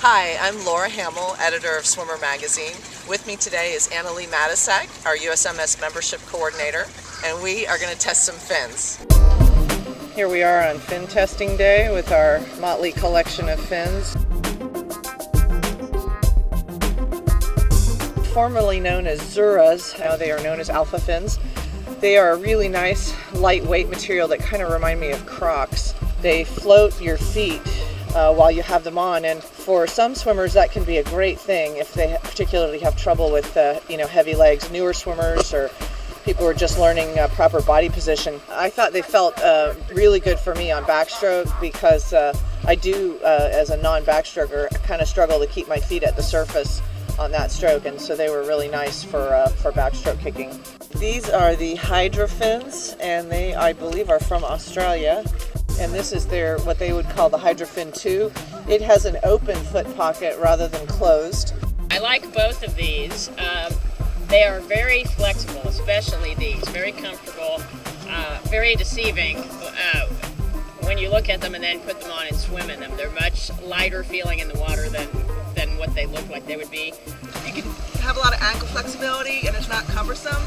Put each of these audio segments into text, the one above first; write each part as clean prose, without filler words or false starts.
Hi, I'm Laura Hamill, editor of Swimmer Magazine. With me today is Annalie Matisak, our USMS membership coordinator, and we are going to test some fins. Here we are on fin testing day with our motley collection of fins. Formerly known as Zuras, now they are known as alpha fins. They are a really nice lightweight material that kind of remind me of Crocs. They float your feet while you have them on, and for some swimmers that can be a great thing if they particularly have trouble with heavy legs, newer swimmers or people who are just learning proper body position. I thought they felt really good for me on backstroke because I do, as a non-backstroker, kind of struggle to keep my feet at the surface on that stroke, and so they were really nice for backstroke kicking. These are the Hydra Fins, and they, I believe, are from Australia. And this is what they would call the Hydra Fin 2. It has an open foot pocket rather than closed. I like both of these. They are very flexible, especially these. Very comfortable, very deceiving when you look at them and then put them on and swim in them. They're much lighter feeling in the water than what they look like they would be. You can have a lot of ankle flexibility and it's not cumbersome,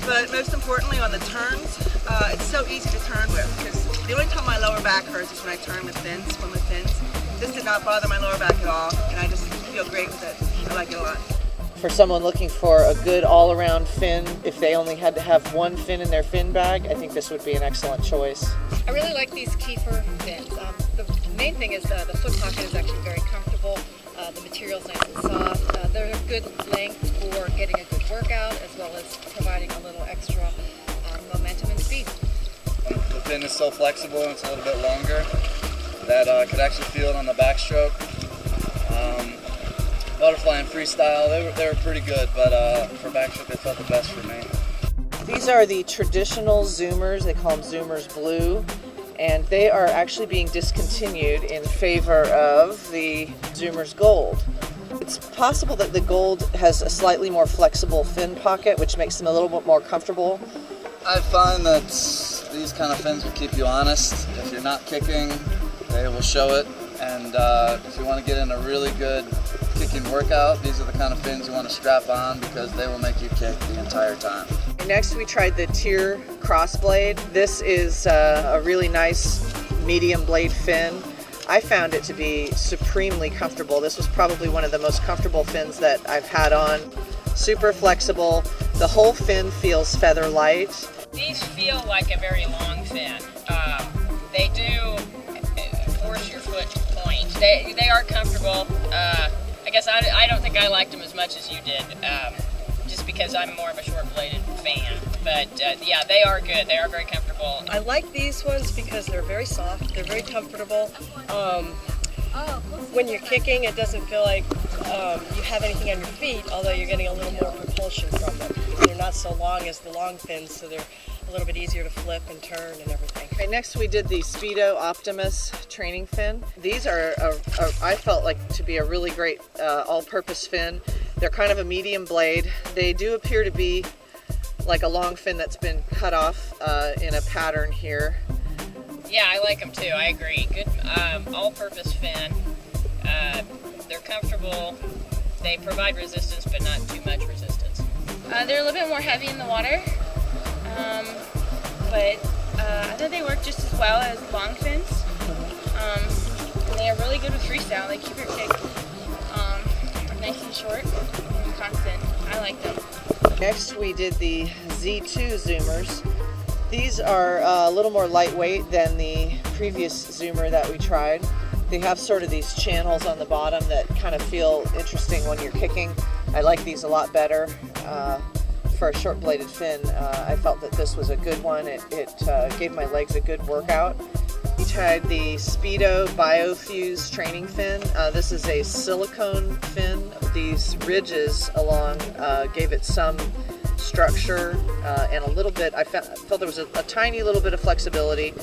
but most importantly on the turns, it's so easy to turn with, because the only time my lower back hurts is when I turn with fins, swim with fins. This did not bother my lower back at all, and I just feel great with it. I like it a lot. For someone looking for a good all-around fin, if they only had to have one fin in their fin bag, I think this would be an excellent choice. I really like these Kiefer fins. The main thing is the foot pocket is actually very comfortable. The material's nice and soft. They're a good length for getting a good workout as well as providing a little extra momentum and speed. The fin is so flexible and it's a little bit longer that I could actually feel it on the backstroke. Butterfly and freestyle, they were pretty good, but for backstroke they felt the best for me. These are the traditional Zoomers. They call them Zoomers Blue, and they are actually being discontinued in favor of the Zoomers Gold. It's possible that the Gold has a slightly more flexible fin pocket, which makes them a little bit more comfortable. I find that these kind of fins will keep you honest. If you're not kicking, they will show it, and if you want to get in a really good kicking workout, these are the kind of fins you want to strap on because they will make you kick the entire time. Next we tried the Tear Crossblade. This is a really nice medium blade fin. I found it to be supremely comfortable. This was probably one of the most comfortable fins that I've had on. Super flexible. The whole fin feels feather light. These feel like a very long fin. They do force your foot to point. They are comfortable. I guess I don't think I liked them as much as you did, just because I'm more of a short-bladed fan. But yeah, they are good. They are very comfortable. I like these ones because they're very soft. They're very comfortable. When you're kicking, it doesn't feel like you have anything on your feet, although you're getting a little more propulsion from them. They're not so long as the long fins, so they're a little bit easier to flip and turn and everything. Okay, next we did the Speedo Optimist training fin. These are, I felt like to be a really great all-purpose fin. They're kind of a medium blade. They do appear to be like a long fin that's been cut off in a pattern here. Yeah, I like them too. I agree. Good all-purpose fin. They're comfortable. They provide resistance, but not too much resistance. They're a little bit more heavy in the water, but I thought they work just as well as long fins. And they are really good with freestyle. They keep your kick nice and short and constant. I like them. Next we did the Z2 Zoomers. These are a little more lightweight than the previous Zoomer that we tried. They have sort of these channels on the bottom that kind of feel interesting when you're kicking. I like these a lot better. For a short-bladed fin, I felt that this was a good one. It gave my legs a good workout. We tried the Speedo BioFuse training fin. This is a silicone fin. These ridges along gave it some structure and a little bit, I felt there was a tiny little bit of flexibility,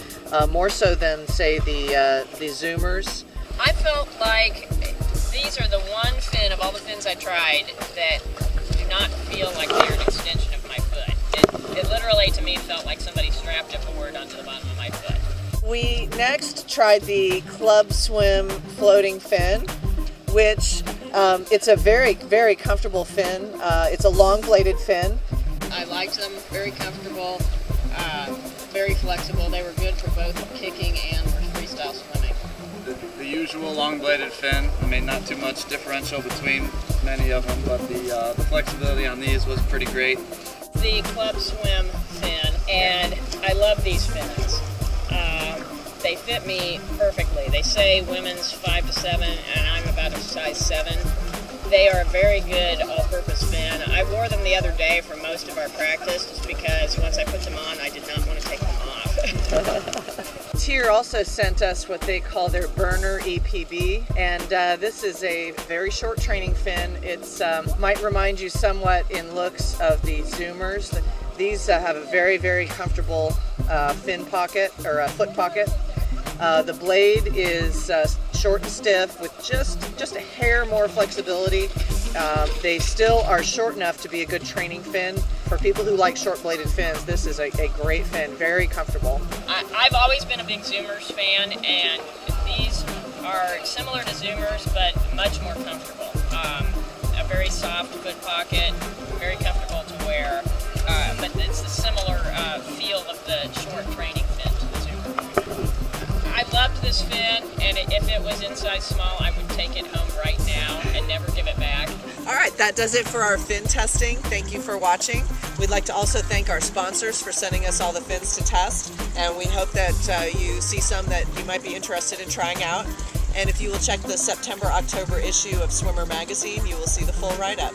more so than say the Zoomers. I felt like these are the one fin of all the fins I tried that do not feel like they're an extension of my foot. It literally to me felt like somebody strapped a board onto the bottom of my foot. We next tried the Club Swim floating fin. which it's a very, very comfortable fin. It's a long bladed fin. I liked them, very comfortable, very flexible. They were good for both kicking and for freestyle swimming. The usual long-bladed fin. I mean, not too much differential between many of them, but the flexibility on these was pretty great. The Club Swim fin, and I love these fins. They fit me perfectly. They say women's 5 to 7, and I'm about a size 7. They are a very good all-purpose fin. I wore them the other day for most of our practice just because once I put them on, I did not want to take them off. Tear also sent us what they call their burner EPB, and this is a very short training fin. It's might remind you somewhat in looks of the Zoomers. These have a very, very comfortable fin pocket or foot pocket. The blade is short and stiff with just a hair more flexibility. They still are short enough to be a good training fin. For people who like short bladed fins, this is a great fin, very comfortable. I've always been a big Zoomers fan, and these are similar to Zoomers but much more comfortable. A very soft foot pocket, very comfortable to wear, but it's the similar feel of the short training fin to the Zoomer. I loved this fin, and if it was in size small, I would take it home right now and never give it back. All right, that does it for our fin testing. Thank you for watching. We'd like to also thank our sponsors for sending us all the fins to test, and we hope that you see some that you might be interested in trying out. And if you will check the September-October issue of Swimmer magazine, you will see the full write-up.